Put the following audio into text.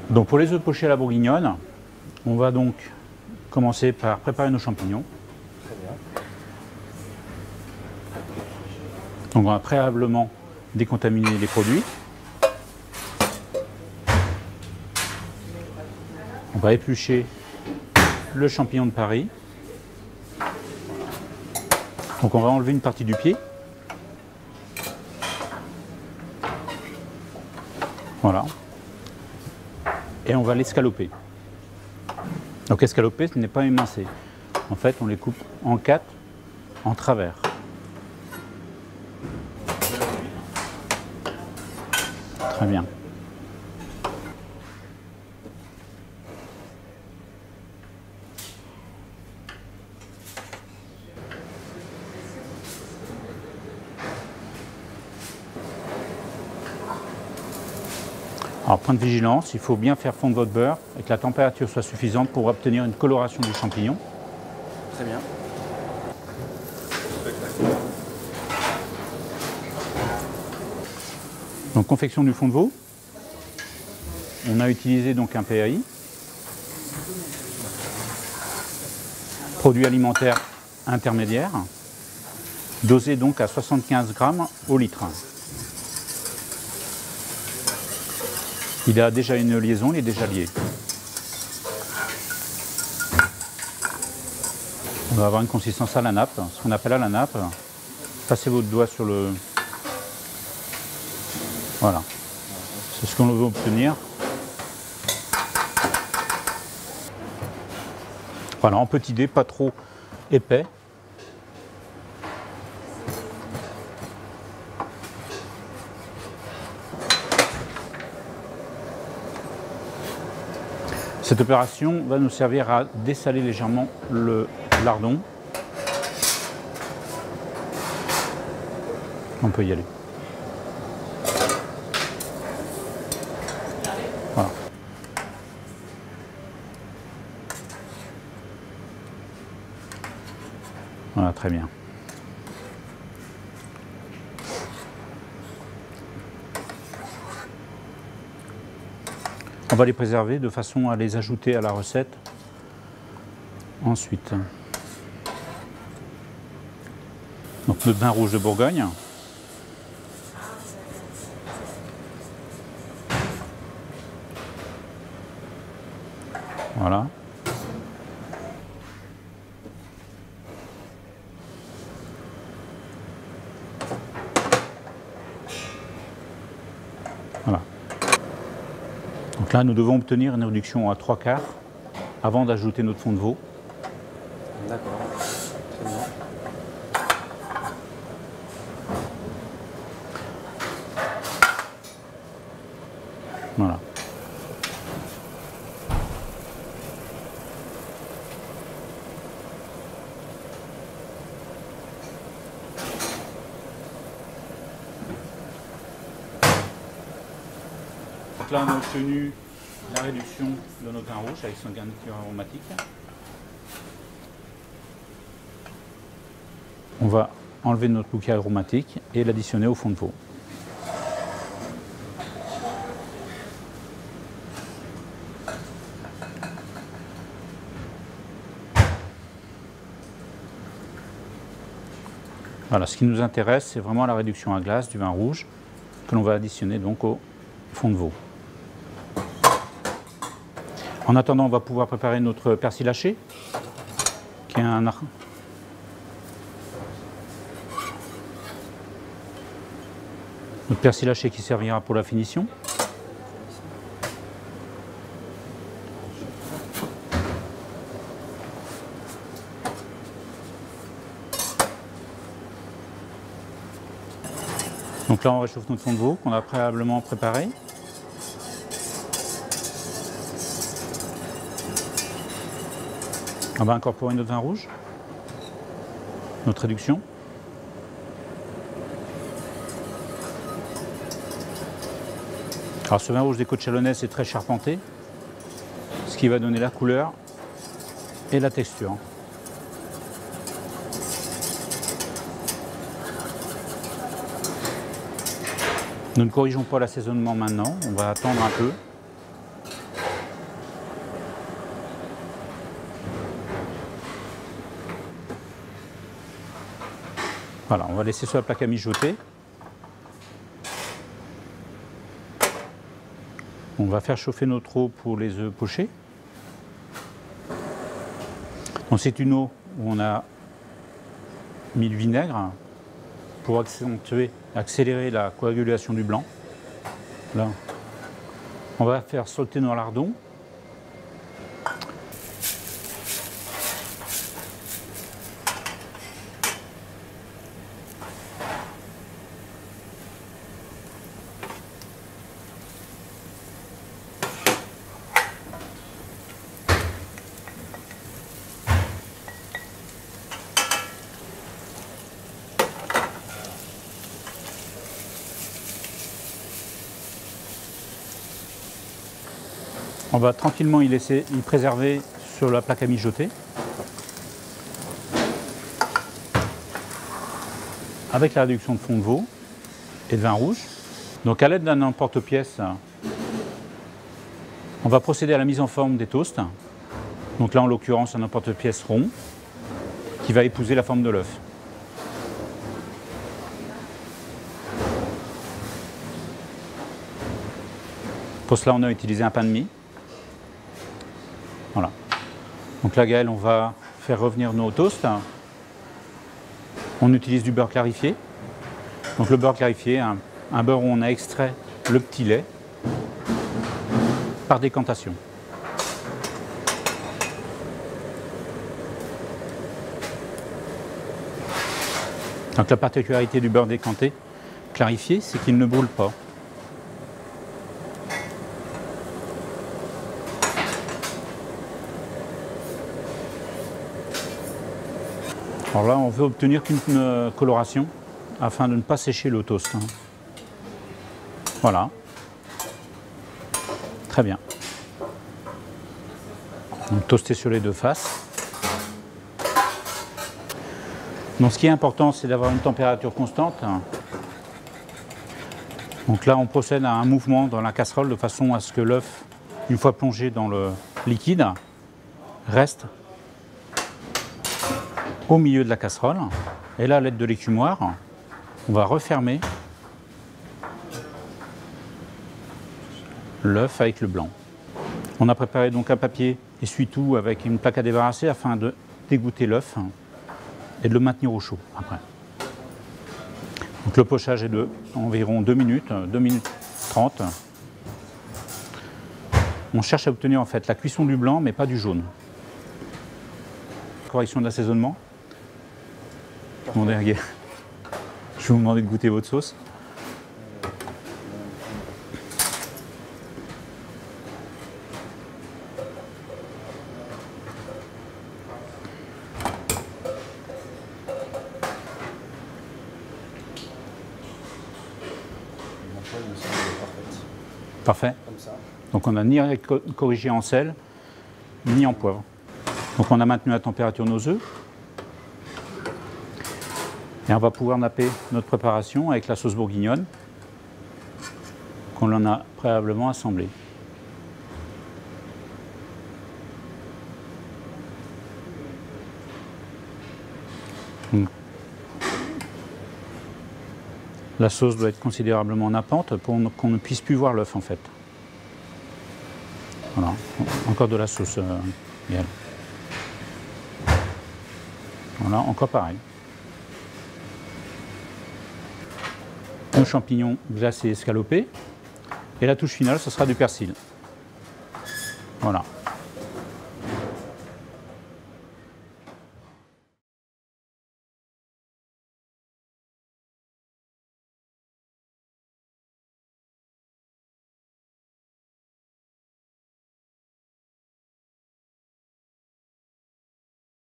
Donc pour les œufs pochés à la bourguignonne, on va donc commencer par préparer nos champignons. Très bien. Donc on va préalablement décontaminer les produits. On va éplucher le champignon de Paris. Donc on va enlever une partie du pied. Voilà. Et on va l'escaloper. Donc escaloper, ce n'est pas émincer. En fait, on les coupe en 4 en travers. Très bien. Alors, point de vigilance, il faut bien faire fondre votre beurre et que la température soit suffisante pour obtenir une coloration du champignon. Très bien. Donc, confection du fond de veau. On a utilisé donc un PAI. Produit alimentaire intermédiaire, dosé donc à 75 grammes au litre. Il a déjà une liaison, il est déjà lié. On va avoir une consistance à la nappe, ce qu'on appelle à la nappe. Passez votre doigt sur le... Voilà. C'est ce qu'on veut obtenir. Voilà, en petit dé, pas trop épais. Cette opération va nous servir à dessaler légèrement le lardon. On peut y aller. Voilà. Voilà, très bien. On va les préserver de façon à les ajouter à la recette ensuite. Donc notre vin rouge de Bourgogne. Voilà. Voilà. Donc là, nous devons obtenir une réduction à 3/4 avant d'ajouter notre fond de veau. D'accord. Très bien. Voilà. Donc là, on a obtenu la réduction de notre vin rouge avec son garniture aromatique. On va enlever notre bouquet aromatique et l'additionner au fond de veau. Voilà, ce qui nous intéresse, c'est vraiment la réduction à glace du vin rouge que l'on va additionner donc au fond de veau. En attendant, on va pouvoir préparer notre persil haché, qui est notre persil haché qui servira pour la finition. Donc là, on réchauffe notre fond de veau qu'on a préalablement préparé. On va incorporer notre vin rouge, notre réduction. Alors ce vin rouge des Côtes Chalonnaises est très charpenté, ce qui va donner la couleur et la texture. Nous ne corrigeons pas l'assaisonnement maintenant, on va attendre un peu. Voilà, on va laisser sur la plaque à mijoter. On va faire chauffer notre eau pour les œufs pochés. Donc c'est une eau où on a mis du vinaigre pour accélérer la coagulation du blanc. Là, on va faire sauter nos lardons. On va tranquillement y préserver sur la plaque à mijoter. Avec la réduction de fond de veau et de vin rouge. Donc à l'aide d'un emporte-pièce, on va procéder à la mise en forme des toasts. Donc là en l'occurrence un emporte-pièce rond qui va épouser la forme de l'œuf. Pour cela on a utilisé un pain de mie. Voilà. Donc là, Gaël, on va faire revenir nos toasts. On utilise du beurre clarifié. Donc le beurre clarifié, un beurre où on a extrait le petit lait par décantation. Donc la particularité du beurre décanté clarifié, c'est qu'il ne brûle pas. Alors là, on veut obtenir qu'une coloration afin de ne pas sécher le toast. Voilà. Très bien. Donc toasté sur les deux faces. Donc ce qui est important, c'est d'avoir une température constante. Donc là, on procède à un mouvement dans la casserole de façon à ce que l'œuf, une fois plongé dans le liquide, reste au milieu de la casserole. Et là, à l'aide de l'écumoire, on va refermer l'œuf avec le blanc. On a préparé donc un papier essuie-tout avec une plaque à débarrasser afin de dégoûter l'œuf et de le maintenir au chaud après. Donc le pochage est de environ 2 minutes 30. On cherche à obtenir en fait la cuisson du blanc mais pas du jaune. Correction de l'assaisonnement. Je vais vous demander de goûter votre sauce. Parfait. Comme ça. Donc on n'a ni corrigé en sel, ni en poivre. Donc on a maintenu la température de nos œufs. Et on va pouvoir napper notre préparation avec la sauce bourguignonne qu'on en a préalablement assemblée. La sauce doit être considérablement nappante pour qu'on ne puisse plus voir l'œuf en fait. Voilà, encore de la sauce. Voilà, encore pareil. Nos champignons glacés escalopés. Et la touche finale, ce sera du persil. Voilà.